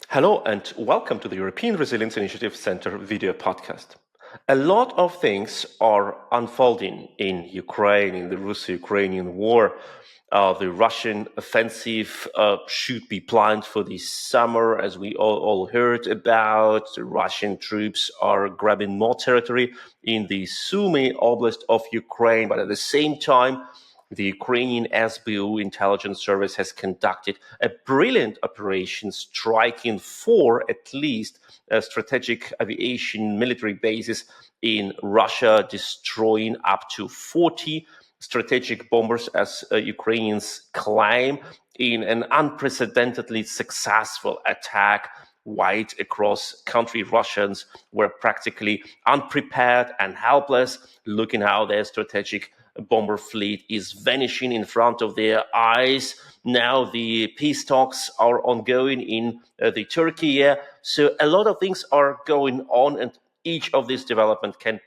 Hello and welcome to the European Resilience Initiative Center video podcast. A lot of things are unfolding in Ukraine, in the Russo-Ukrainian war. The Russian offensive should be planned for this summer, as we all heard about. The Russian troops are grabbing more territory in the Sumy oblast of Ukraine, but at the same time, the Ukrainian SBU intelligence service has conducted a brilliant operation striking four, at least, strategic aviation military bases in Russia, destroying up to 40 strategic bombers, as Ukrainians claim, in an unprecedentedly successful attack wide across country. Russians were practically unprepared and helpless, looking how their strategic bomber fleet is vanishing in front of their eyes. Now the peace talks are ongoing in the Turkey. So a lot of things are going on, and each of these developments can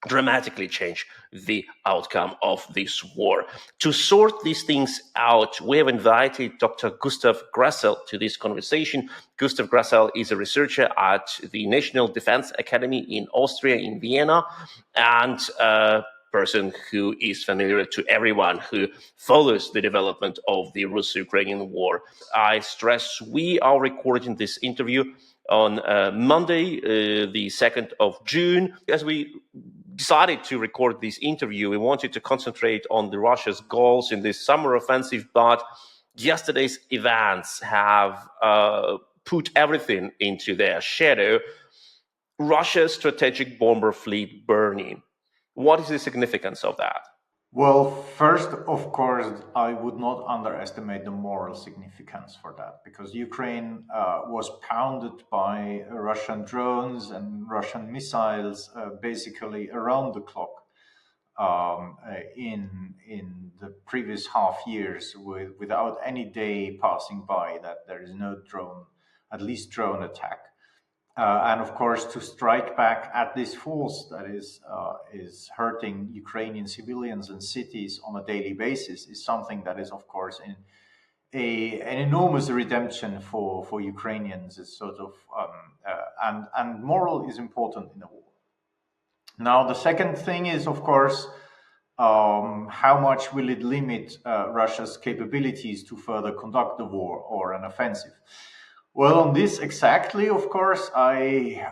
dramatically change the outcome of this war. To sort these things out, we have invited Dr. Gustav Gressel to this conversation. Gustav Gressel is a researcher at the National Defense Academy in Austria, in Vienna, and person who is familiar to everyone who follows the development of the Russo-Ukrainian war. I stress we are recording this interview on Monday, the 2nd of June. As we decided to record this interview, we wanted to concentrate on the Russia's goals in this summer offensive, but yesterday's events have put everything into their shadow. Russia's strategic bomber fleet burning. What is the significance of that? Well, first, of course, I would not underestimate the moral significance for that, because Ukraine was pounded by Russian drones and Russian missiles basically around the clock in the previous half years, without any day passing by that there is no drone, at least drone attack. And of course, to strike back at this force that is hurting Ukrainian civilians and cities on a daily basis is something that is, of course, an enormous redemption for Ukrainians. It's sort of and moral is important in a war. Now, the second thing is, of course, how much will it limit Russia's capabilities to further conduct the war or an offensive? Well, on this exactly, of course, I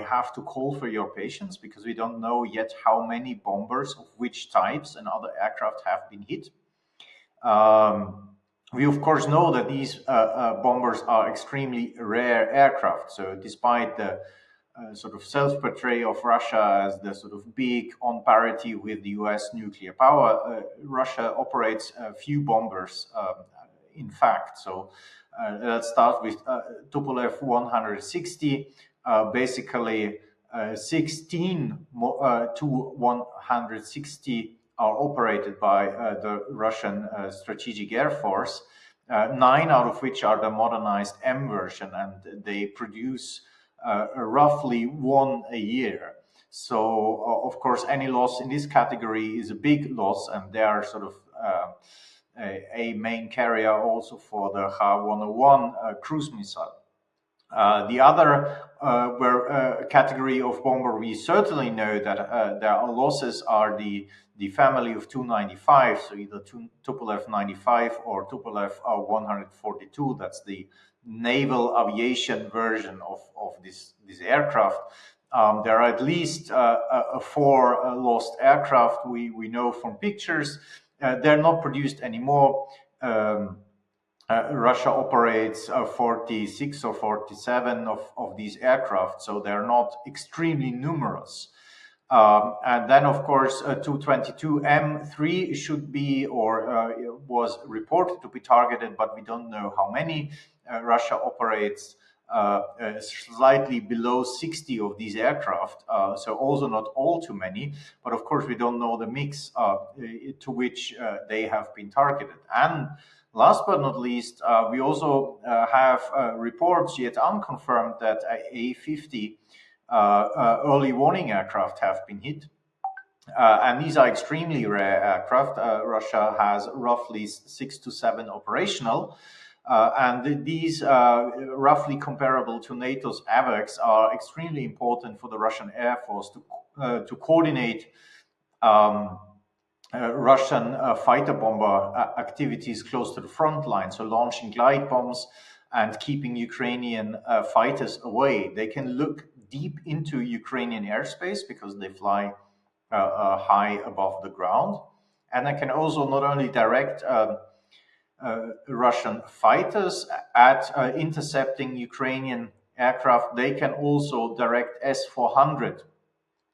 have to call for your patience, because we don't know yet how many bombers of which types and other aircraft have been hit. We, of course, know that these bombers are extremely rare aircraft. So despite the sort of self-portray of Russia as the sort of big, on parity with the US nuclear power, Russia operates a few bombers, in fact. So let's start with Tu-160. Basically, 16 Tu-160 are operated by the Russian Strategic Air Force, 9 out of which are the modernized M version, and they produce roughly one a year. So, of course, any loss in this category is a big loss, and they are sort of a main carrier also for the Ha-101 cruise missile. The other category of bomber we certainly know that there are losses are the family of Tu-95, so either Tupolev-95 or Tupolev-142. That's the naval aviation version of this aircraft. There are at least 4 lost aircraft we know from pictures. They're not produced anymore. Russia operates 46 or 47 of these aircraft, so they're not extremely numerous. And then, of course, Tu-22M should be or was reported to be targeted, but we don't know how many. Russia operates slightly below 60 of these aircraft, so also not all too many. But of course, we don't know the mix to which they have been targeted. And last but not least, we also have reports yet unconfirmed that A-50 early warning aircraft have been hit. And these are extremely rare aircraft. Russia has roughly 6 to 7 operational. And these, roughly comparable to NATO's AWACS, are extremely important for the Russian Air Force to coordinate Russian fighter bomber activities close to the front line, so launching glide bombs and keeping Ukrainian fighters away. They can look deep into Ukrainian airspace because they fly high above the ground. And they can also not only direct Russian fighters at intercepting Ukrainian aircraft, they can also direct S-400.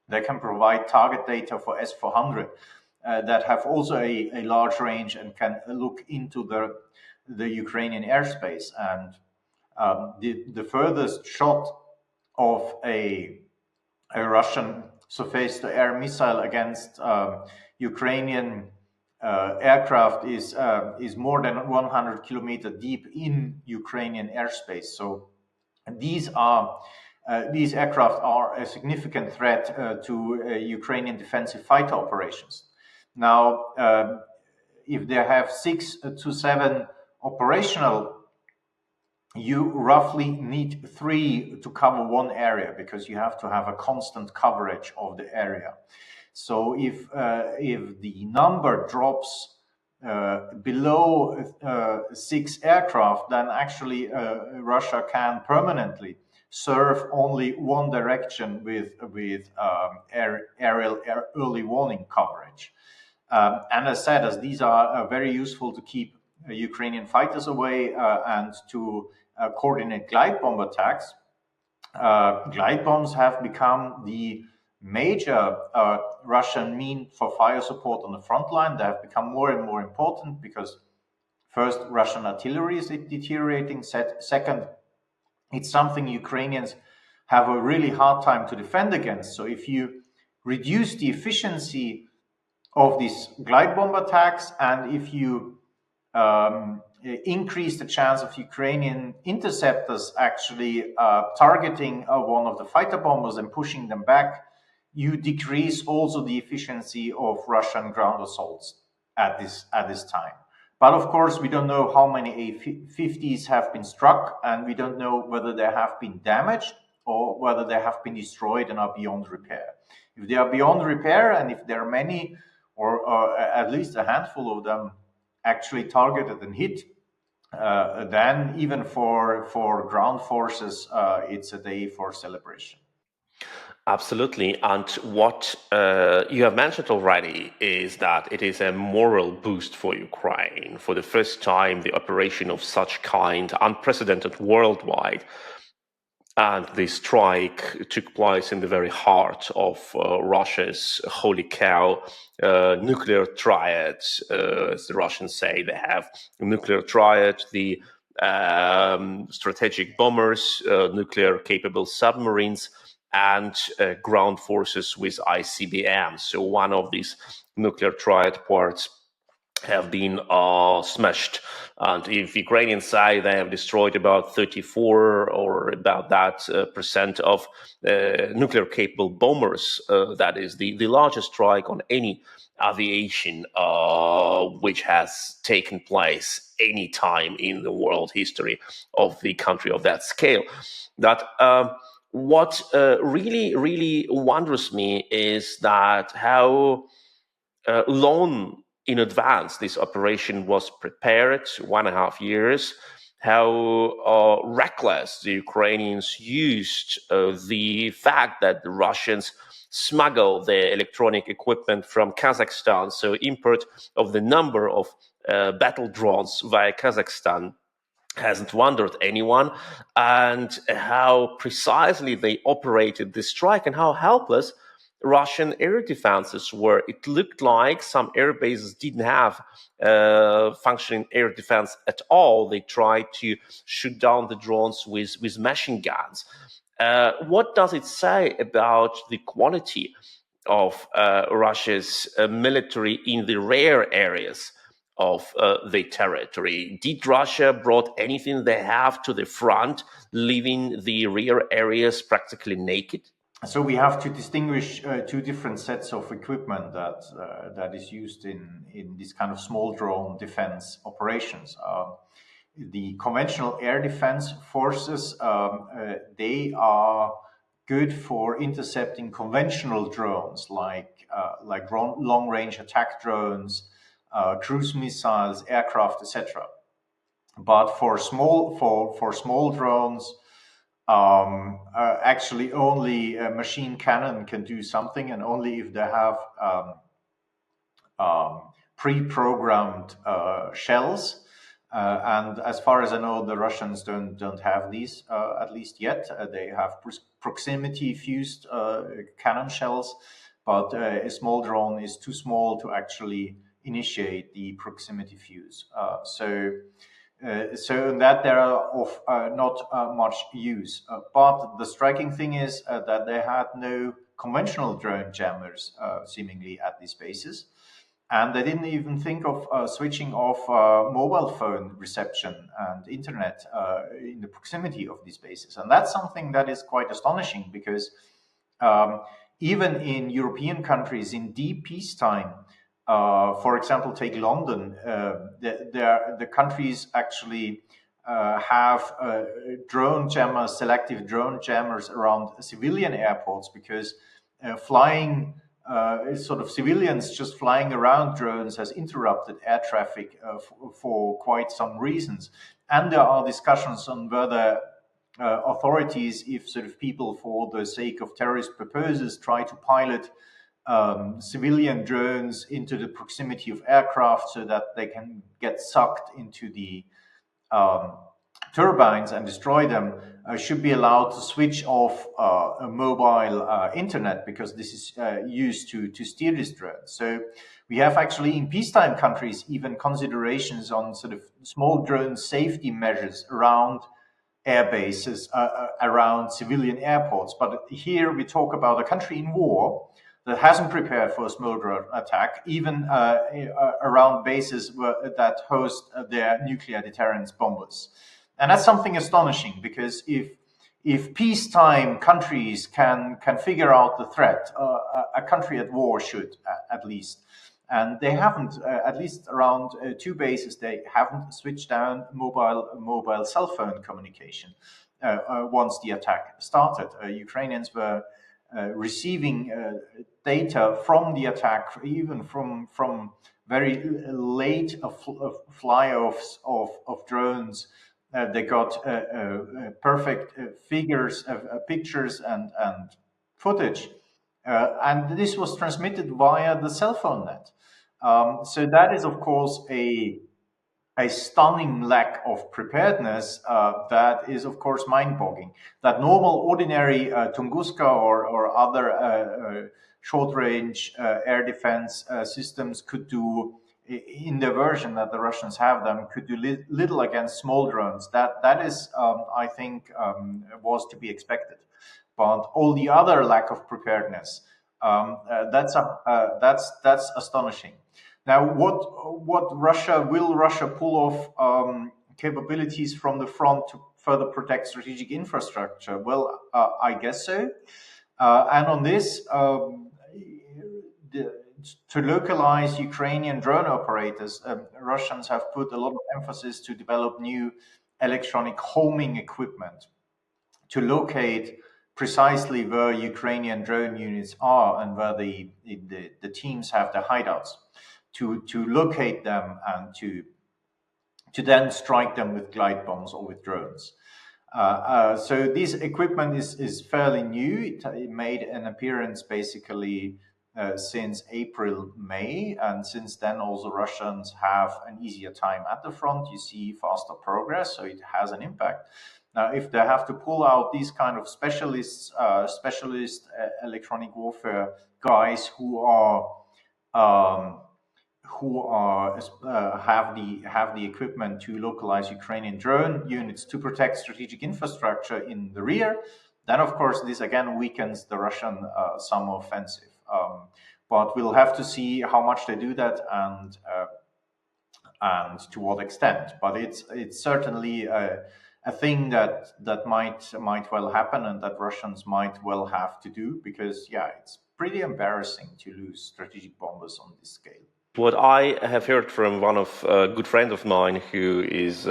They can provide target data for S-400 that have also a large range and can look into the Ukrainian airspace. And the furthest shot of a Russian surface-to-air missile against Ukrainian aircraft is more than 100 kilometers deep in Ukrainian airspace. So these aircraft are a significant threat to Ukrainian defensive fighter operations. Now, if they have 6 to 7 operational, you roughly need 3 to cover one area because you have to have a constant coverage of the area. So if the number drops below 6 aircraft, then actually Russia can permanently serve only one direction with aerial early warning coverage. And as said, as these are very useful to keep Ukrainian fighters away and to coordinate glide bomb attacks, glide bombs have become the major Russian mean for fire support on the front line. They have become more and more important because first, Russian artillery is deteriorating. Second, it's something Ukrainians have a really hard time to defend against. So if you reduce the efficiency of these glide bomb attacks, and if you increase the chance of Ukrainian interceptors actually targeting one of the fighter bombers and pushing them back, you decrease also the efficiency of Russian ground assaults at this time. But of course, we don't know how many A-50s have been struck, and we don't know whether they have been damaged or whether they have been destroyed and are beyond repair. If they are beyond repair, and if there are many, or at least a handful of them actually targeted and hit, then even for ground forces, it's a day for celebration. Absolutely. And what you have mentioned already is that it is a moral boost for Ukraine. For the first time, the operation of such kind, unprecedented worldwide, and the strike took place in the very heart of Russia's holy cow, nuclear triad. As the Russians say, they have a nuclear triad, the strategic bombers, nuclear-capable submarines, and ground forces with ICBMs. So one of these nuclear triad parts have been smashed. And if Ukrainians say they have destroyed about 34 or about that percent of nuclear-capable bombers, that is the largest strike on any aviation which has taken place any time in the world history of the country of that scale. That what really wonders me is that how long in advance this operation was prepared, 1.5 years, how reckless the Ukrainians used the fact that the Russians smuggle the electronic equipment from Kazakhstan, so import of the number of battle drones via Kazakhstan hasn't wondered anyone, and how precisely they operated this strike and how helpless Russian air defenses were. It looked like some air bases didn't have functioning air defense at all. They tried to shoot down the drones with machine guns. What does it say about the quality of Russia's military in the rare areas of the territory? Did Russia brought anything they have to the front, leaving the rear areas practically naked? So we have to distinguish two different sets of equipment that is used in this kind of small drone defense operations. the conventional air defense forces, they are good for intercepting conventional drones like long-range attack drones, cruise missiles, aircraft, etc. But for small drones, actually only a machine cannon can do something, and only if they have pre-programmed shells. And as far as I know, the Russians don't have these, at least yet. They have proximity fused cannon shells, but a small drone is too small to actually initiate the proximity fuse. So in that there are of not much use. But the striking thing is that they had no conventional drone jammers seemingly at these bases. And they didn't even think of switching off mobile phone reception and internet in the proximity of these bases. And that's something that is quite astonishing, because even in European countries in deep peacetime, for example, take London, the countries actually have drone jammers, selective drone jammers around civilian airports, because flying sort of civilians just flying around drones has interrupted air traffic for quite some reasons. And there are discussions on whether authorities, if sort of people for the sake of terrorist purposes try to pilot civilian drones into the proximity of aircraft so that they can get sucked into the turbines and destroy them, should be allowed to switch off a mobile internet, because this is used to steer these drones. So we have actually in peacetime countries even considerations on sort of small drone safety measures around air bases, around civilian airports. But here we talk about a country in war that hasn't prepared for a small drone attack, even around bases that host their nuclear deterrence bombers. And that's something astonishing, because if peacetime countries can figure out the threat, a country at war should at least. And they haven't, at least around two bases, they haven't switched down mobile cell phone communication once the attack started. Ukrainians were receiving data from the attack, even from very late fly-offs of drones. They got perfect figures, pictures and footage. And this was transmitted via the cell phone net. So that is, of course, a stunning lack of preparedness that is, of course, mind-boggling. That normal, ordinary Tunguska or other short-range air defense systems could do, in the version that the Russians have them, could do little against small drones. That is, I think, was to be expected. But all the other lack of preparedness, that's astonishing. Now, what will Russia pull off capabilities from the front to further protect strategic infrastructure? Well, I guess so. And on this, to localize Ukrainian drone operators, Russians have put a lot of emphasis to develop new electronic homing equipment to locate precisely where Ukrainian drone units are and where the teams have their hideouts, to locate them and to then strike them with glide bombs or with drones. So this equipment is fairly new. It made an appearance basically since April, May, and since then also Russians have an easier time at the front. You see faster progress, so it has an impact. Now, if they have to pull out these kind of specialist electronic warfare guys who have the equipment to localize Ukrainian drone units to protect strategic infrastructure in the rear, then of course this again weakens the Russian summer offensive. But we'll have to see how much they do that and to what extent. But it's certainly a thing that might well happen and that Russians might well have to do, because yeah, it's pretty embarrassing to lose strategic bombers on this scale. What I have heard from one of a good friend of mine who is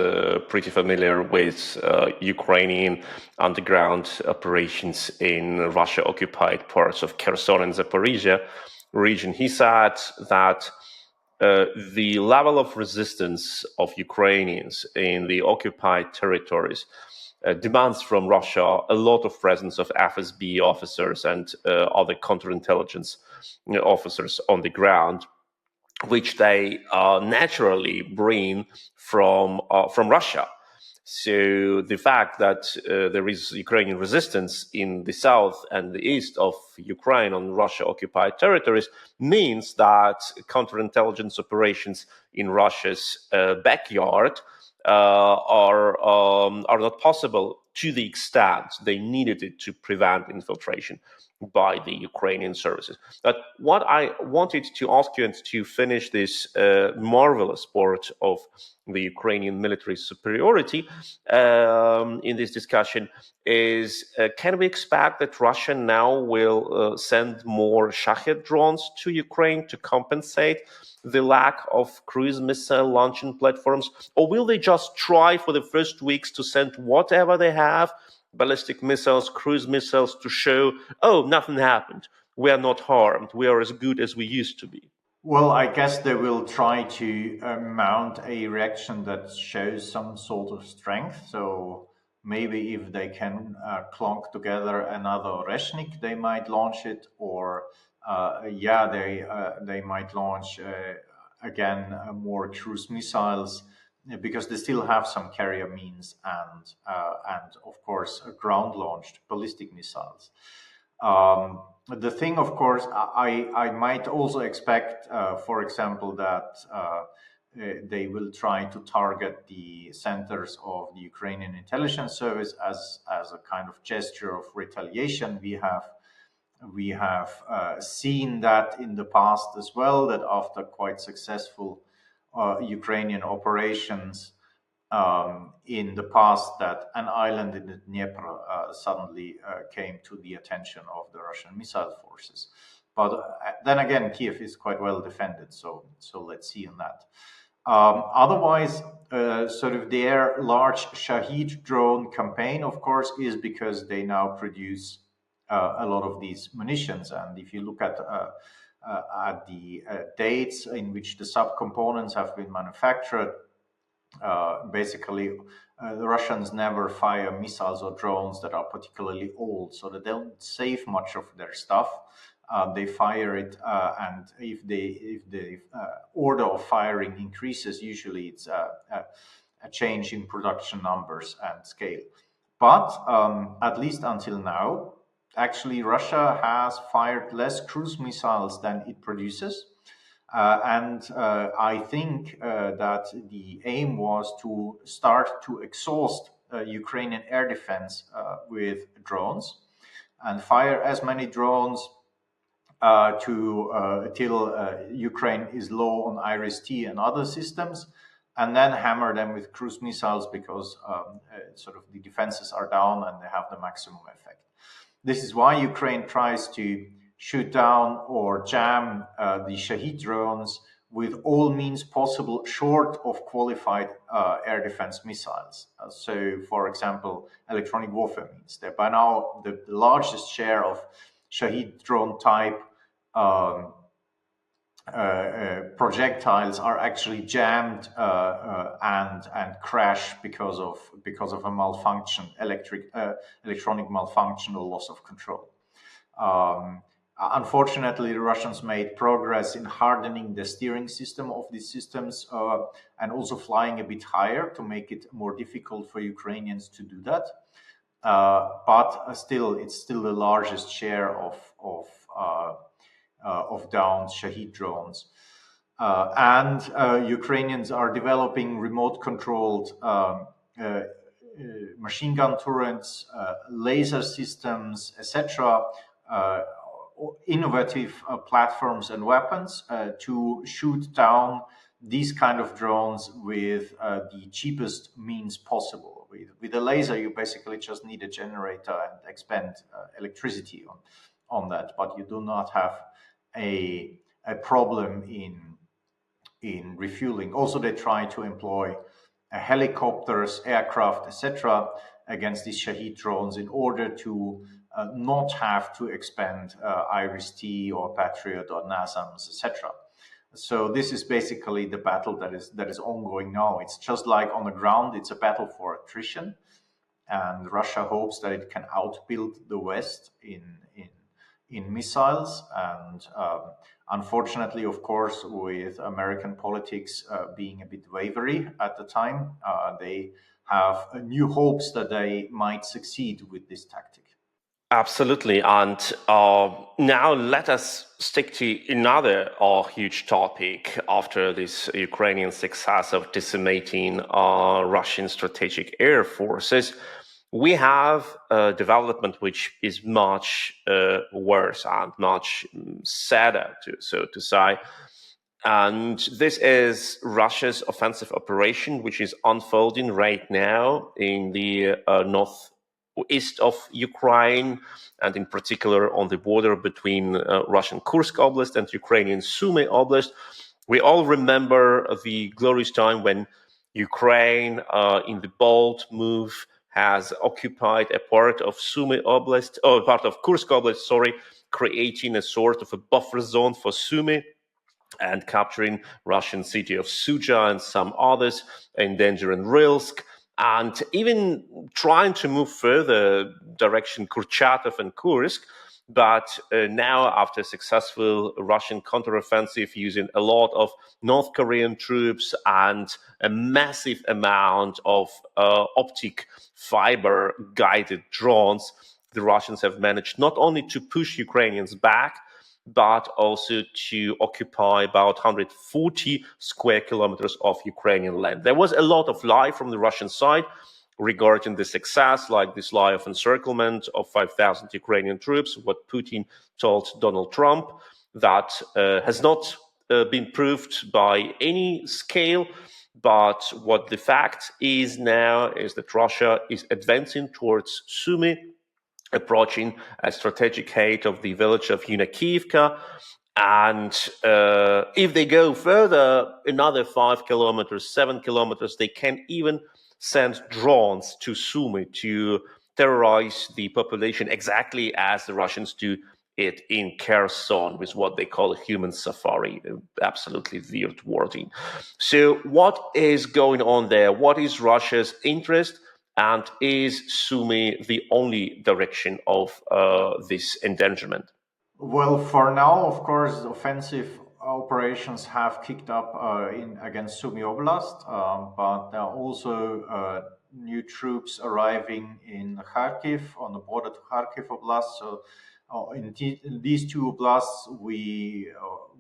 pretty familiar with Ukrainian underground operations in Russia-occupied parts of Kherson and Zaporizhia region, he said that the level of resistance of Ukrainians in the occupied territories demands from Russia a lot of presence of FSB officers and other counterintelligence officers on the ground, which they naturally bring from Russia. So the fact that there is Ukrainian resistance in the south and the east of Ukraine on Russia-occupied territories means that counterintelligence operations in Russia's backyard are not possible to the extent they needed it to prevent infiltration by the Ukrainian services. But what I wanted to ask you, and to finish this marvelous part of the Ukrainian military superiority in this discussion, is can we expect that Russia now will send more Shahed drones to Ukraine to compensate the lack of cruise missile launching platforms? Or will they just try for the first weeks to send whatever they have, ballistic missiles, cruise missiles, to show, oh, nothing happened, we are not harmed, we are as good as we used to be? Well, I guess they will try to mount a reaction that shows some sort of strength. So maybe if they can clonk together another Oreshnik, they might launch it, or they might launch again more cruise missiles, because they still have some carrier means and of course ground launched ballistic missiles. The thing, of course, I might also expect, for example, that they will try to target the centers of the Ukrainian intelligence service as a kind of gesture of retaliation. We have seen that in the past as well, that after quite successful Ukrainian operations in the past, that an island in the Dnieper suddenly came to the attention of the Russian missile forces. But then again, Kiev is quite well defended, so let's see on that. Otherwise, sort of their large Shahid drone campaign, of course, is because they now produce a lot of these munitions. And if you look at the dates in which the subcomponents have been manufactured, basically, the Russians never fire missiles or drones that are particularly old, so they don't save much of their stuff. They fire it, and if the order of firing increases, usually it's a change in production numbers and scale. But at least until now, actually, Russia has fired less cruise missiles than it produces. And I think that the aim was to start to exhaust Ukrainian air defense with drones and fire as many drones till Ukraine is low on IRIS-T and other systems, and then hammer them with cruise missiles because sort of the defenses are down and they have the maximum effect. This is why Ukraine tries to shoot down or jam the Shahid drones with all means possible, short of qualified air defense missiles. So, for example, electronic warfare means that by now the largest share of Shahid drone type projectiles are actually jammed and crash because of a malfunction, electronic malfunction or loss of control. Unfortunately, the Russians made progress in hardening the steering system of these systems and also flying a bit higher to make it more difficult for Ukrainians to do that. But still, it's still the largest share of downed Shahid drones. And Ukrainians are developing remote-controlled machine gun turrets, laser systems, etc., innovative platforms and weapons to shoot down these kind of drones with the cheapest means possible. With a laser, you basically just need a generator and expend electricity on that, but you do not have a problem in in refueling. Also, they try to employ helicopters, aircraft, etc., against these Shahed drones in order to not have to expend Iris-T or Patriot or NASAMS, etc. So this is basically the battle that is ongoing now. It's just like on the ground, it's a battle for attrition, and Russia hopes that it can outbuild the West in missiles. And unfortunately, of course, with American politics being a bit wavery at the time, they have new hopes that they might succeed with this tactic. Absolutely. And now let us stick to another huge topic after this Ukrainian success of decimating Russian strategic air forces. We have a development which is much worse and much sadder, so to say. And this is Russia's offensive operation, which is unfolding right now in the northeast of Ukraine, and in particular on the border between Russian Kursk Oblast and Ukrainian Sumy Oblast. We all remember the glorious time when Ukraine, in the bold move, has occupied a part of Sumy Oblast, or part of Kursk Oblast, sorry, creating a sort of a buffer zone for Sumy and capturing Russian city of Suja and some others, endangering Rilsk, and even trying to move further direction Kurchatov and Kursk. But now, after a successful Russian counteroffensive using a lot of North Korean troops and a massive amount of optic fiber guided drones, the Russians have managed not only to push Ukrainians back, but also to occupy about 140 square kilometers of Ukrainian land. There was a lot of lie from the Russian side regarding the success, like this lie of encirclement of 5,000 Ukrainian troops, what Putin told Donald Trump, that has not been proved by any scale. But what the fact is now is that Russia is advancing towards Sumy, approaching a strategic height of the village of Yunakiivka. And if they go further, another 5 kilometers, 7 kilometers, they can even send drones to Sumy to terrorize the population, exactly as the Russians do it in Kherson, with what they call a human safari. Absolutely weird wording. So what is going on there? What is Russia's interest? And is Sumy the only direction of this endangerment? Well, for now, of course, offensive operations have kicked up in against Sumy Oblast, but there are also new troops arriving in Kharkiv, on the border to Kharkiv Oblast. So, in these two oblasts, we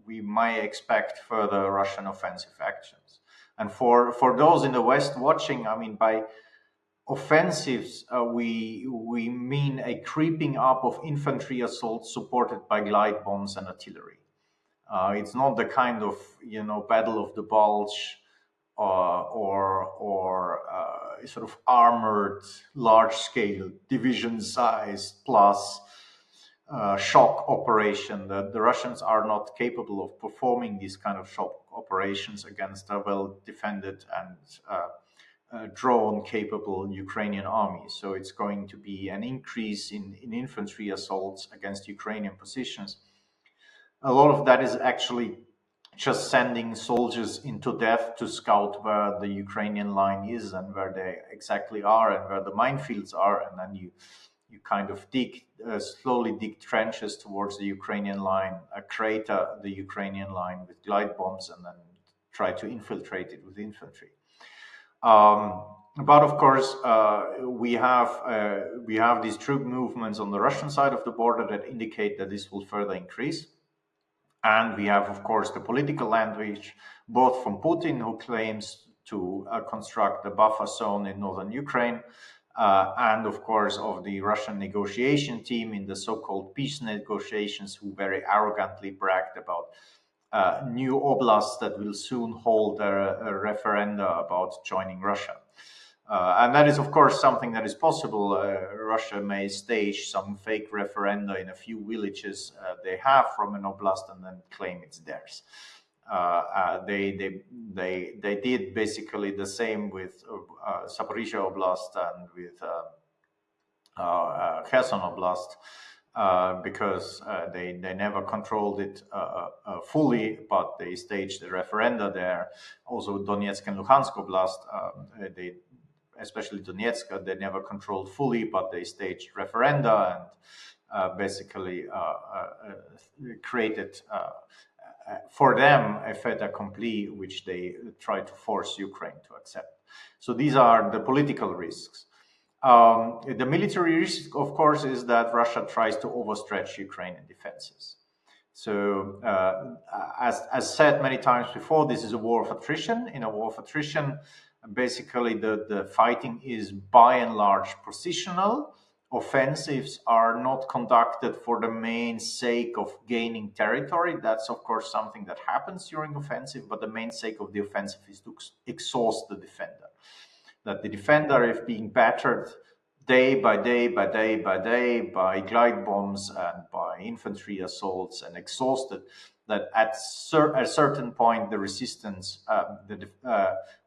might expect further Russian offensive actions. And for those in the West watching, I mean, by offensives, we mean a creeping up of infantry assaults supported by glide bombs and artillery. It's not the kind of Battle of the Bulge or sort of armored, large-scale division-sized plus shock operation. The Russians are not capable of performing these kind of shock operations against a well-defended and drone-capable Ukrainian army. So it's going to be an increase in infantry assaults against Ukrainian positions. A lot of that is actually just sending soldiers into depth to scout where the Ukrainian line is and where they exactly are and where the minefields are, and then you kind of slowly dig trenches towards the Ukrainian line, crater the Ukrainian line with glide bombs, and then try to infiltrate it with infantry. But of course, we have these troop movements on the Russian side of the border that indicate that this will further increase. And we have, of course, the political language, both from Putin, who claims to construct a buffer zone in northern Ukraine, and of course of the Russian negotiation team in the so-called peace negotiations, who very arrogantly bragged about new oblasts that will soon hold a referenda about joining Russia. And that is, of course, something that is possible. Russia may stage some fake referenda in a few villages they have from an oblast and then claim it's theirs. They did basically the same with Zaporizhia Oblast and with Kherson Oblast, because they never controlled it fully, but they staged a referenda there. Also, Donetsk and Luhansk Oblast, especially Donetsk, they never controlled fully, but they staged referenda and basically created for them a fait accompli, which they try to force Ukraine to accept. So these are the political risks. The military risk, of course, is that Russia tries to overstretch Ukrainian defenses. So, as said many times before, this is a war of attrition. In a war of attrition, basically the fighting is by and large positional. Offensives are not conducted for the main sake of gaining territory. That's, of course, something that happens during offensive, but the main sake of the offensive is to exhaust the defender. That the defender, if being battered day by day by day by day by glide bombs and by infantry assaults and exhausted, that at a certain point the resistance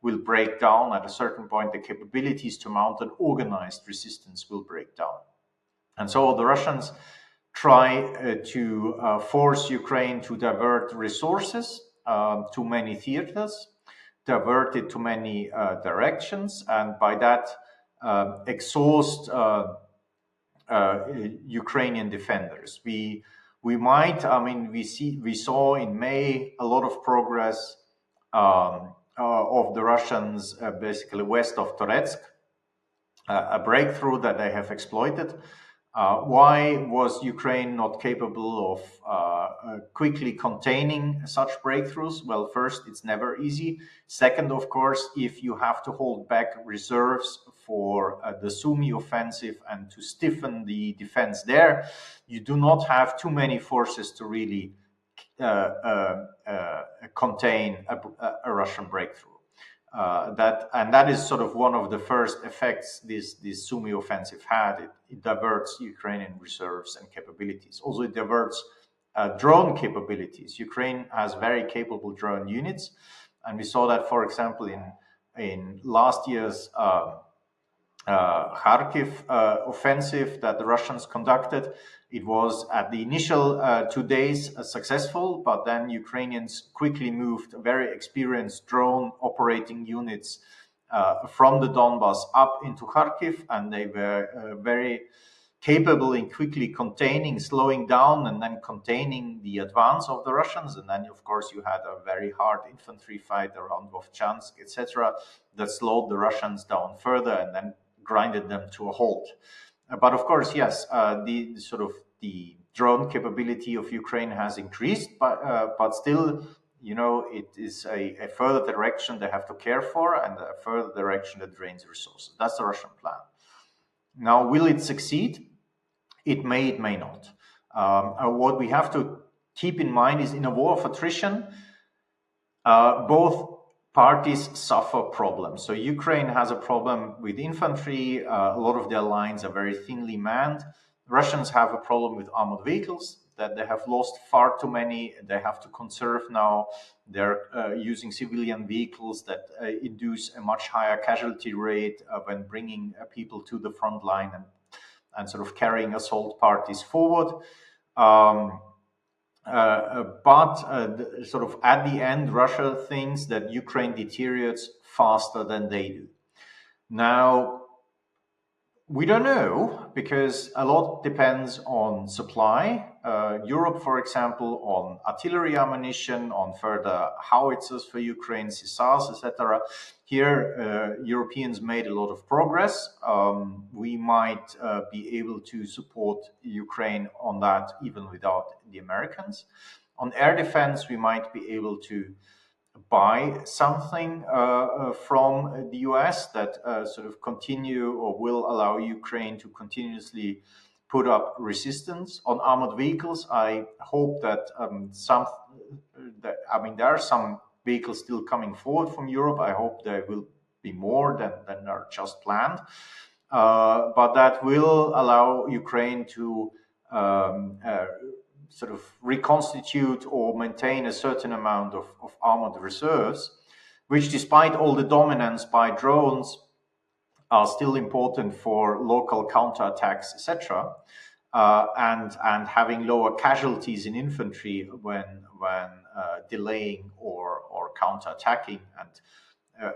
will break down. At a certain point, the capabilities to mount an organized resistance will break down. And so the Russians try to force Ukraine to divert resources to many theaters, divert it to many directions, and by that exhaust Ukrainian defenders. We saw in May a lot of progress of the Russians basically west of Toretsk, a breakthrough that they have exploited. Why was Ukraine not capable of quickly containing such breakthroughs? Well, first, it's never easy. Second, of course, if you have to hold back reserves for the Sumy offensive and to stiffen the defense there, you do not have too many forces to really contain a Russian breakthrough. That is sort of one of the first effects this Sumy offensive had. It diverts Ukrainian reserves and capabilities. Also, it diverts drone capabilities. Ukraine has very capable drone units, and we saw that, for example, in last year's Kharkiv offensive that the Russians conducted. It was at the initial 2 days successful, but then Ukrainians quickly moved very experienced drone operating units from the Donbas up into Kharkiv, and they were very capable in quickly containing, slowing down, and then containing the advance of the Russians. And then, of course, you had a very hard infantry fight around Vovchansk, etc., that slowed the Russians down further and then grinded them to a halt. But of course, yes, the drone capability of Ukraine has increased, but still, it is a further direction they have to care for, and a further direction that drains resources. That's the Russian plan. Now, will it succeed? It may not. What we have to keep in mind is, in a war of attrition, both parties suffer problems. So Ukraine has a problem with infantry. A lot of their lines are very thinly manned. Russians have a problem with armored vehicles, that they have lost far too many. They have to conserve now. They're using civilian vehicles that induce a much higher casualty rate when bringing people to the front line and sort of carrying assault parties forward. But sort of at the end, Russia thinks that Ukraine deteriorates faster than they do. Now, we don't know, because a lot depends on supply. Europe, for example, on artillery ammunition, on further howitzers for Ukraine, CSARs, etc. Here, Europeans made a lot of progress. We might be able to support Ukraine on that even without the Americans. On air defense, we might be able to buy something from the US that sort of continue or will allow Ukraine to continuously put up resistance. On armored vehicles, I hope that there are some vehicles still coming forward from Europe. I hope there will be more than are just planned. But that will allow Ukraine to sort of reconstitute or maintain a certain amount of armored reserves, which despite all the dominance by drones are still important for local counterattacks, etc. And having lower casualties in infantry when delaying or counterattacking. And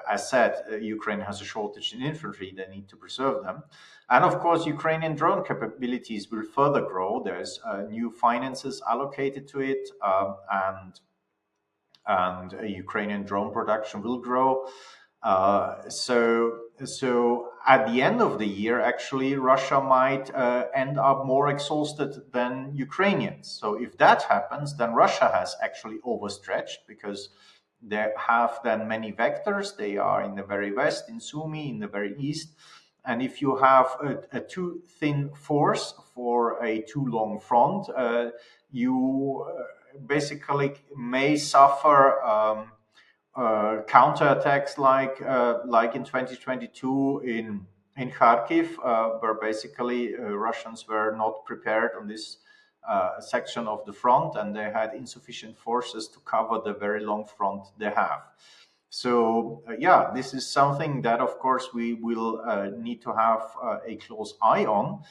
as said, Ukraine has a shortage in infantry. They need to preserve them. And of course, Ukrainian drone capabilities will further grow. There's new finances allocated to it, and Ukrainian drone production will grow. So at the end of the year, actually, Russia might end up more exhausted than Ukrainians. So if that happens, then Russia has actually overstretched, because they have then many vectors. They are in the very west, in Sumy, in the very east. And if you have a too thin force for a too long front, you basically may suffer counterattacks like in 2022 in Kharkiv, where basically Russians were not prepared on this section of the front, and they had insufficient forces to cover the very long front they have. So yeah, this is something that of course we will need to have a close eye on,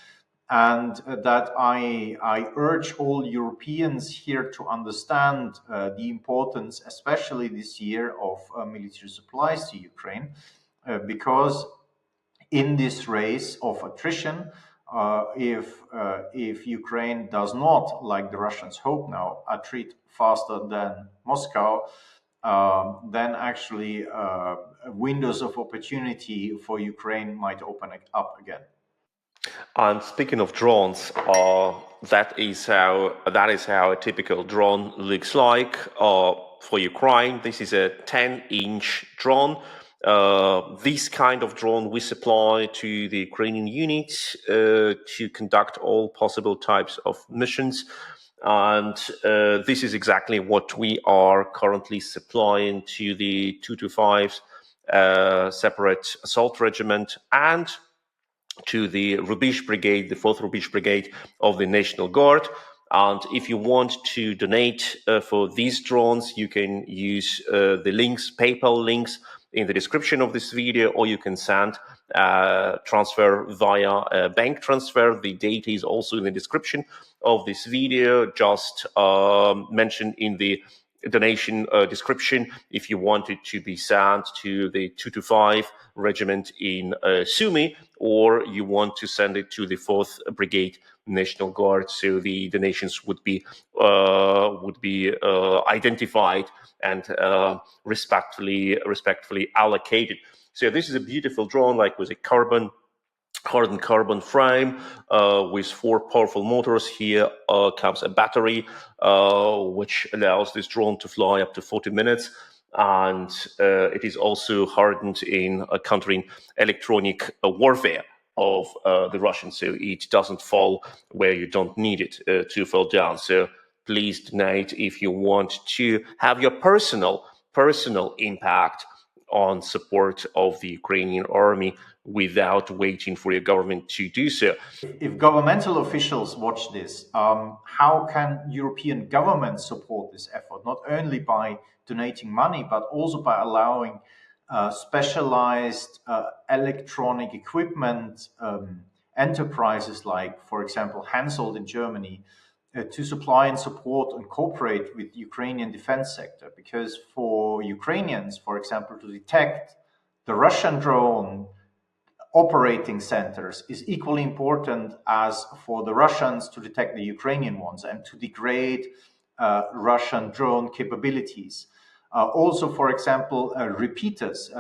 and that I urge all Europeans here to understand the importance, especially this year, of military supplies to Ukraine, because in this race of attrition, if Ukraine does not, like the Russians hope now, retreat faster than Moscow, then actually windows of opportunity for Ukraine might open up again. And speaking of drones, that is how a typical drone looks like for Ukraine. This is a 10-inch drone. This kind of drone we supply to the Ukrainian units to conduct all possible types of missions. And this is exactly what we are currently supplying to the 225 separate assault regiment and to the Rubish Brigade, the 4th Rubish Brigade of the National Guard. And if you want to donate for these drones, you can use the links, PayPal links in the description of this video, or you can send transfer via bank transfer. The data is also in the description of this video. Just mention in the donation description if you want it to be sent to the 225 regiment in Sumy, or you want to send it to the 4th Brigade National Guard, so the donations would be identified and respectfully allocated. So this is a beautiful drone, like with a hardened carbon frame with 4 powerful motors. Here comes a battery which allows this drone to fly up to 40 minutes. And it is also hardened in countering electronic warfare of the Russians, so it doesn't fall where you don't need it to fall down. So please donate if you want to have your personal impact on support of the Ukrainian army without waiting for your government to do so. If governmental officials watch this, how can European governments support this effort? Not only by donating money, but also by allowing specialized electronic equipment enterprises like, for example, Hensoldt in Germany, to supply and support and cooperate with the Ukrainian defense sector. Because for Ukrainians, for example, to detect the Russian drone operating centers is equally important as for the Russians to detect the Ukrainian ones and to degrade Russian drone capabilities. Also, for example, repeaters.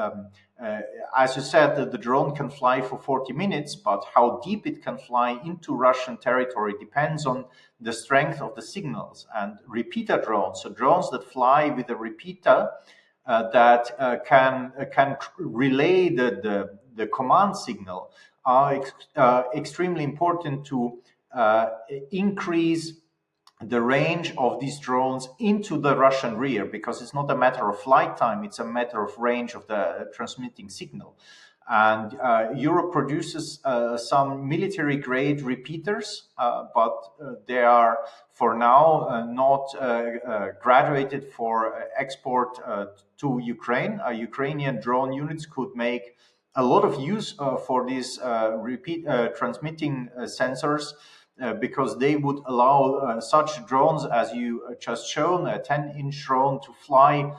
As you said, the drone can fly for 40 minutes, but how deep it can fly into Russian territory depends on the strength of the signals. And repeater drones, so drones that fly with a repeater that can relay the command signal, are extremely important to increase the range of these drones into the Russian rear, because it's not a matter of flight time, it's a matter of range of the transmitting signal. And Europe produces some military-grade repeaters, but they are for now not graduated for export to Ukraine. Ukrainian drone units could make a lot of use for these transmitting sensors because they would allow such drones as you just shown, a 10-inch drone, to fly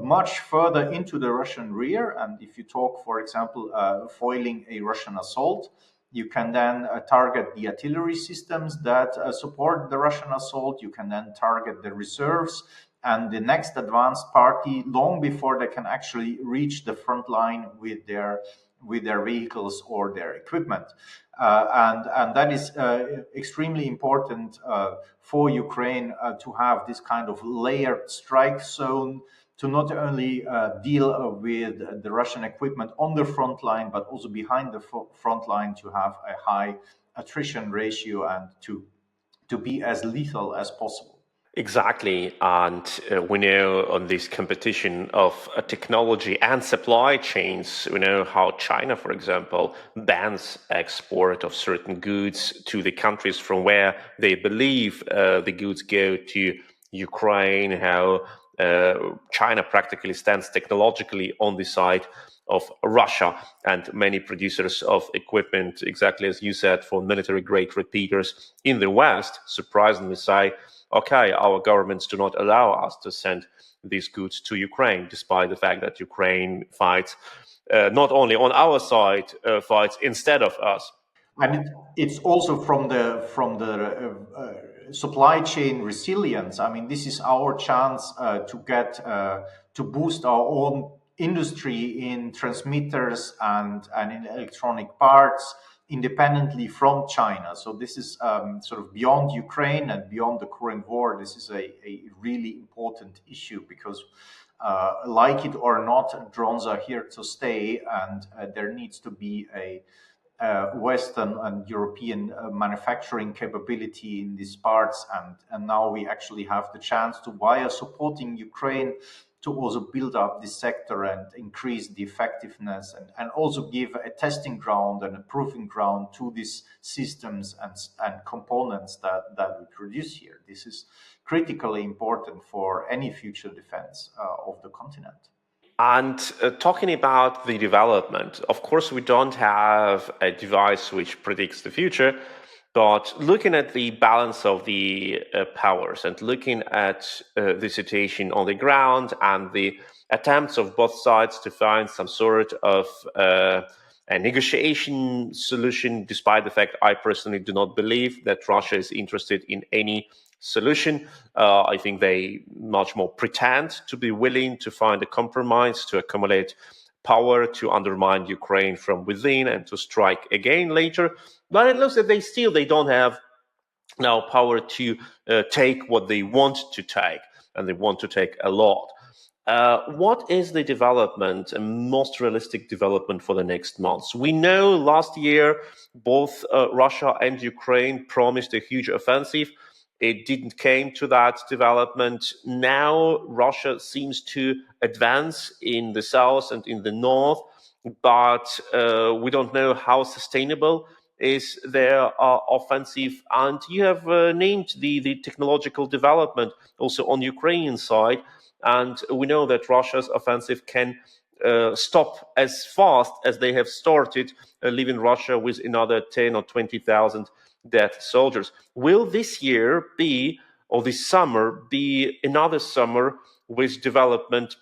much further into the Russian rear. And if you talk, for example, foiling a Russian assault, you can then target the artillery systems that support the Russian assault. You can then target the reserves and the next advanced party long before they can actually reach the front line with their vehicles or their equipment. And that is extremely important for Ukraine to have this kind of layered strike zone to not only deal with the Russian equipment on the front line, but also behind the front line to have a high attrition ratio and to be as lethal as possible. Exactly. And we know on this competition of technology and supply chains, we know how China, for example, bans export of certain goods to the countries from where they believe the goods go to Ukraine, how China practically stands technologically on the side of Russia, and many producers of equipment, exactly as you said, for military grade repeaters in the West, surprisingly say, okay, our governments do not allow us to send these goods to Ukraine, despite the fact that Ukraine fights not only on our side, fights instead of us. And it's also from the supply chain resilience. I mean, this is our chance to get to boost our own industry in transmitters and in electronic parts independently from China. So this is sort of beyond Ukraine and beyond the current war. This is a really important issue because like it or not, drones are here to stay, and there needs to be a Western and European manufacturing capability in these parts. And now we actually have the chance to, via supporting Ukraine, to also build up this sector and increase the effectiveness and also give a testing ground and a proving ground to these systems and components that we produce here. This is critically important for any future defense of the continent. And talking about the development, of course, we don't have a device which predicts the future, but looking at the balance of the powers and looking at the situation on the ground and the attempts of both sides to find some sort of a negotiation solution, despite the fact I personally do not believe that Russia is interested in any solution. I think they much more pretend to be willing to find a compromise, to accumulate power, to undermine Ukraine from within and to strike again later. But it looks that they don't have now power to take what they want to take, and they want to take a lot. What is the development and most realistic development for the next months? We know last year both Russia and Ukraine promised a huge offensive. It didn't came to that development. Now Russia seems to advance in the south and in the north, but we don't know how sustainable is their offensive. And you have named the technological development also on Ukrainian side. And we know that Russia's offensive can stop as fast as they have started, leaving Russia with another 10 or 20,000 dead soldiers. Will this year be, or this summer, be another summer with development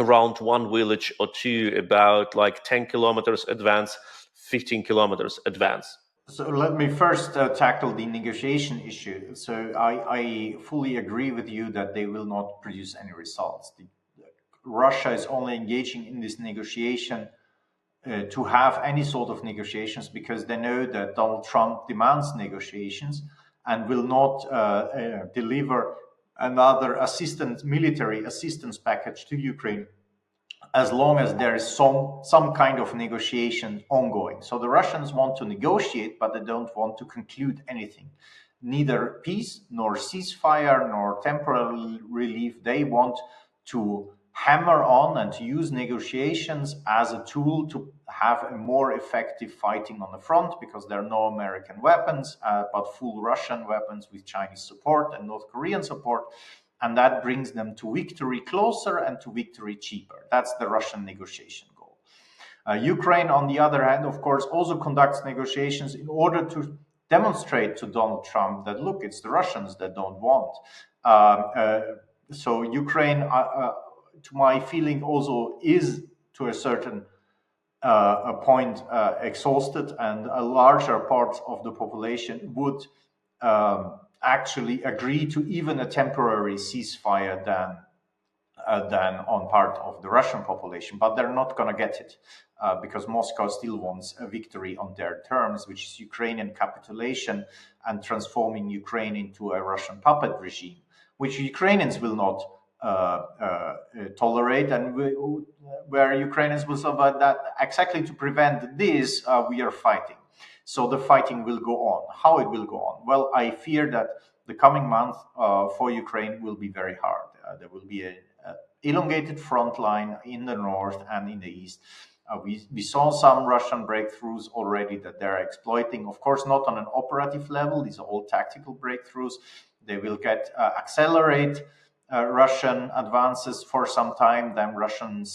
around one village or two, about like 10 kilometers advance, 15 kilometers advance? So let me first tackle the negotiation issue. So I fully agree with you that they will not produce any results. Russia is only engaging in this negotiation to have any sort of negotiations because they know that Donald Trump demands negotiations and will not deliver another military assistance package to Ukraine as long as there is some kind of negotiation ongoing. So the Russians want to negotiate, but they don't want to conclude anything. Neither peace, nor ceasefire, nor temporary relief. They want to hammer on and to use negotiations as a tool have a more effective fighting on the front because there are no American weapons, but full Russian weapons with Chinese support and North Korean support. And that brings them to victory closer and to victory cheaper. That's the Russian negotiation goal. Ukraine, on the other hand, of course, also conducts negotiations in order to demonstrate to Donald Trump that, look, it's the Russians that don't want. So Ukraine, to my feeling, also is to a certain a point exhausted, and a larger part of the population would actually agree to even a temporary ceasefire than on part of the Russian population, but they're not going to get it because Moscow still wants a victory on their terms, which is Ukrainian capitulation and transforming Ukraine into a Russian puppet regime, which Ukrainians will not tolerate, and where Ukrainians will survive that. Exactly to prevent this, we are fighting. So the fighting will go on. How it will go on? Well, I fear that the coming month for Ukraine will be very hard. There will be an elongated front line in the north and in the east. We saw some Russian breakthroughs already that they're exploiting. Of course, not on an operative level. These are all tactical breakthroughs. They will accelerate Russian advances for some time. Then Russian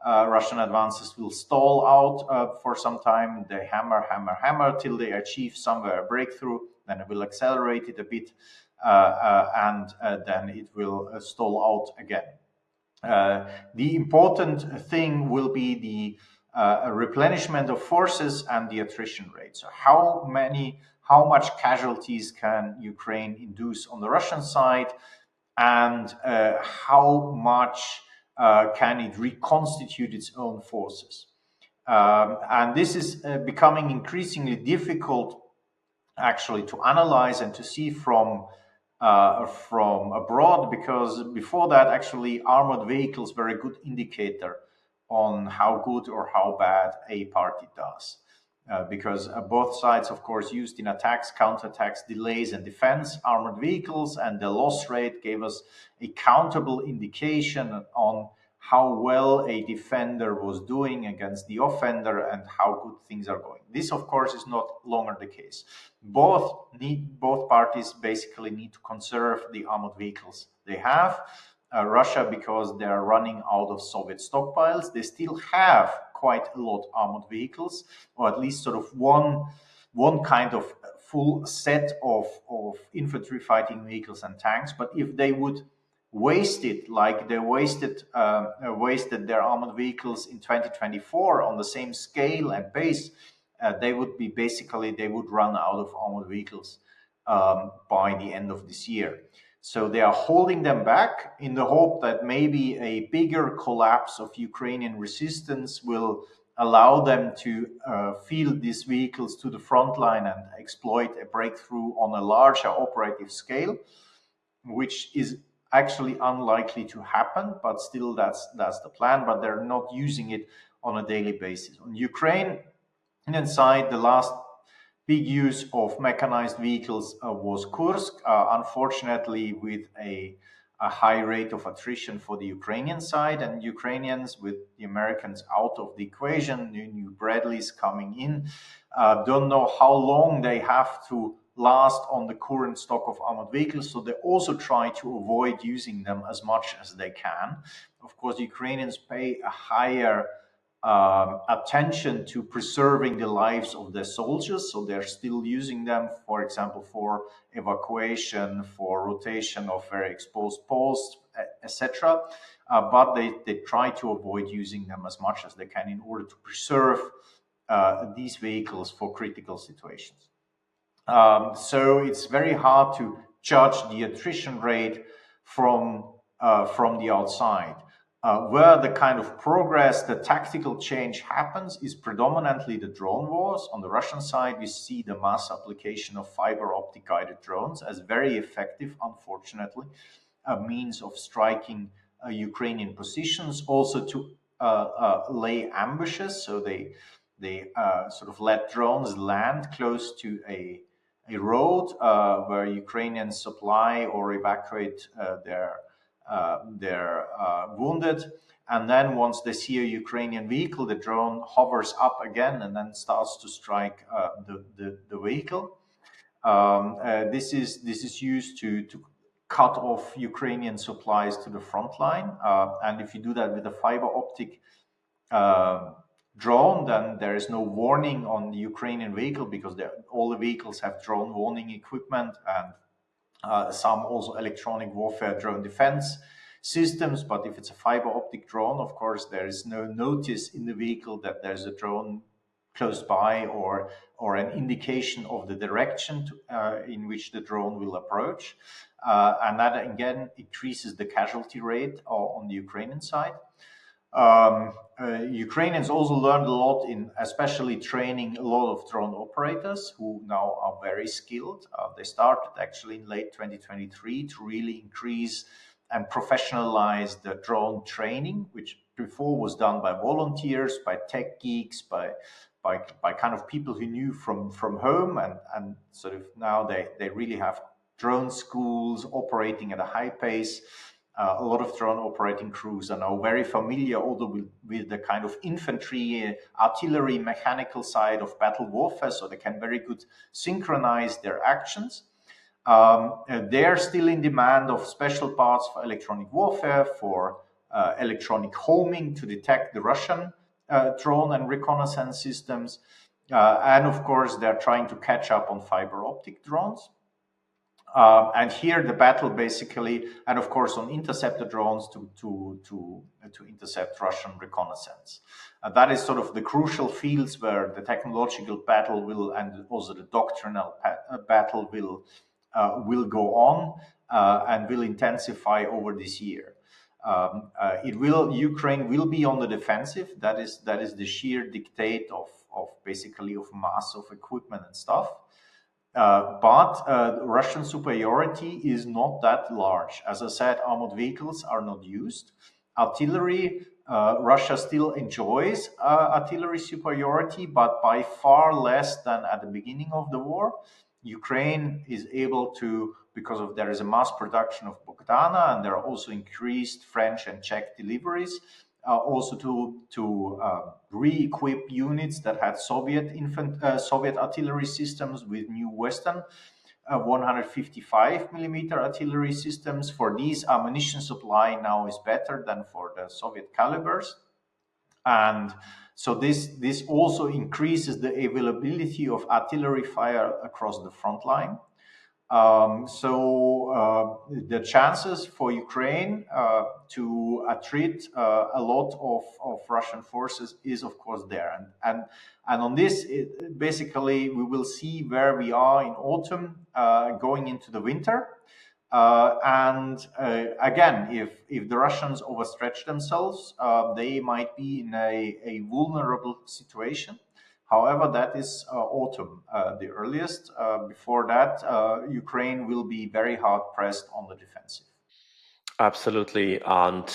advances will stall out for some time. They hammer till they achieve somewhere a breakthrough. Then it will accelerate it a bit, and then it will stall out again. The important thing will be the replenishment of forces and the attrition rate. So how much casualties can Ukraine induce on the Russian side, and how much can it reconstitute its own forces? And this is becoming increasingly difficult actually to analyze and to see from abroad, because before that, actually, armored vehicles were a good indicator on how good or how bad a party does. Because both sides, of course, used in attacks, counterattacks, delays, and defense armored vehicles, and the loss rate gave us a countable indication on how well a defender was doing against the offender and how good things are going. This, of course, is not longer the case. Both parties basically need to conserve the armored vehicles they have. Russia, because they are running out of Soviet stockpiles, they still have quite a lot of armored vehicles, or at least sort of one kind of full set of infantry fighting vehicles and tanks. But if they would waste it like they wasted their armored vehicles in 2024 on the same scale and pace, they would run out of armored vehicles by the end of this year. So they are holding them back in the hope that maybe a bigger collapse of Ukrainian resistance will allow them to field these vehicles to the front line and exploit a breakthrough on a larger operative scale, which is actually unlikely to happen, but still that's the plan. But they're not using it on a daily basis. On Ukrainian side, the last big use of mechanized vehicles was Kursk, unfortunately with a high rate of attrition for the Ukrainian side, and Ukrainians, with the Americans out of the equation, new Bradleys coming in, don't know how long they have to last on the current stock of armored vehicles, so they also try to avoid using them as much as they can. Of course, Ukrainians pay a higher attention to preserving the lives of their soldiers, so they're still using them, for example, for evacuation, for rotation of very exposed posts, etc. But they try to avoid using them as much as they can in order to preserve these vehicles for critical situations. So it's very hard to judge the attrition rate from the outside. Where the kind of progress, the tactical change happens is predominantly the drone wars. On the Russian side, we see the mass application of fiber optic guided drones as very effective, unfortunately, a means of striking Ukrainian positions, also to lay ambushes. So they sort of let drones land close to a road where Ukrainians supply or evacuate they're wounded. And then once they see a Ukrainian vehicle, the drone hovers up again and then starts to strike the vehicle. This is used to cut off Ukrainian supplies to the front line. And if you do that with a fiber optic drone, then there is no warning on the Ukrainian vehicle, because all the vehicles have drone warning equipment, and some also electronic warfare drone defense systems. But if it's a fiber optic drone, of course, there is no notice in the vehicle that there's a drone close by, or an indication of the direction in which the drone will approach. And that again increases the casualty rate on the Ukrainian side. Ukrainians also learned a lot in especially training a lot of drone operators who now are very skilled. They started actually in late 2023 to really increase and professionalize the drone training, which before was done by volunteers, by tech geeks, by kind of people who knew from home, and sort of now they really have drone schools operating at a high pace. A lot of drone operating crews are now very familiar also with the kind of infantry, artillery, mechanical side of battle warfare, so they can very good synchronize their actions. They're still in demand of special parts for electronic warfare, for electronic homing to detect the Russian drone and reconnaissance systems. And of course, they're trying to catch up on fiber optic drones. And here the battle basically, and of course on interceptor drones to intercept Russian reconnaissance. That is sort of the crucial fields where the technological battle will, and also the doctrinal battle will go on and will intensify over this year. Ukraine will be on the defensive. That is the sheer dictate of basically of mass of equipment and stuff. But Russian superiority is not that large. As I said, armored vehicles are not used. Artillery, Russia still enjoys artillery superiority, but by far less than at the beginning of the war. Ukraine is able to, because of there is a mass production of Bohdana, and there are also increased French and Czech deliveries, also to re-equip units that had Soviet artillery systems with new Western 155 millimeter artillery systems. For these, ammunition supply now is better than for the Soviet calibers, and so this also increases the availability of artillery fire across the front line. The chances for Ukraine to attrit a lot of Russian forces is of course there, and on this basically we will see where we are in autumn going into the winter, and again, if the Russians overstretch themselves, they might be in a vulnerable situation. However, that is autumn, the earliest. Before that, Ukraine will be very hard pressed on the defensive. Absolutely. And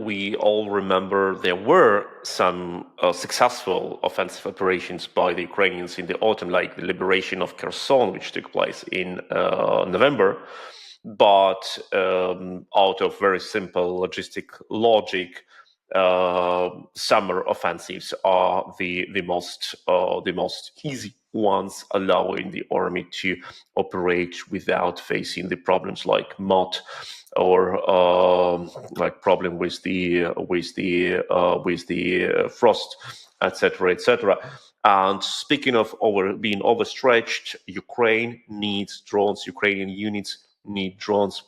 we all remember there were some successful offensive operations by the Ukrainians in the autumn, like the liberation of Kherson, which took place in November. But out of very simple logistic logic, summer offensives are the most easy ones, allowing the army to operate without facing the problems like mud or like problem with the frost, etc., etc. And speaking of being overstretched, Ukraine needs drones. Ukrainian units need drones.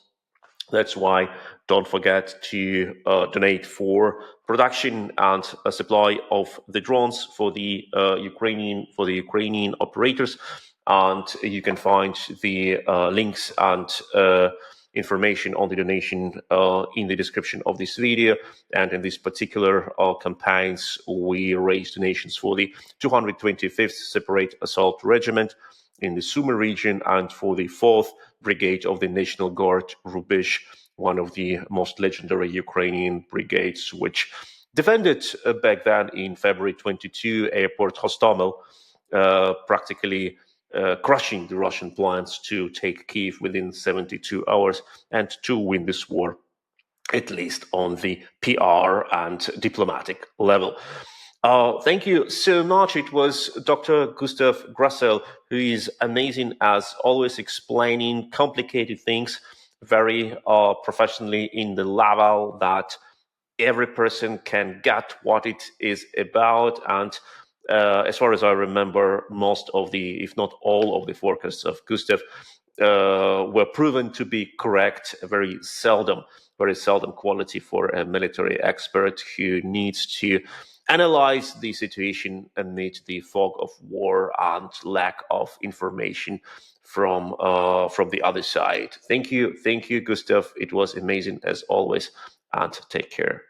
That's why don't forget to donate for production and supply of the drones for the Ukrainian operators. And you can find the links and information on the donation in the description of this video. And in this particular campaigns, we raise donations for the 225th Separate Assault Regiment in the Sumy region, and for the 4th Brigade of the National Guard, Rubish, one of the most legendary Ukrainian brigades, which defended back then in February 22 airport Hostomel, practically crushing the Russian plans to take Kyiv within 72 hours and to win this war. at least on the PR and diplomatic level. Thank you so much. It was Dr. Gustav Gressel, who is amazing as always, explaining complicated things very professionally in the level that every person can get what it is about. And as far as I remember, most of the, if not all of the forecasts of Gustav were proven to be correct. Very seldom quality for a military expert who needs to analyze the situation amid the fog of war and lack of information from the other side. Thank you, Gustav. It was amazing as always, and take care.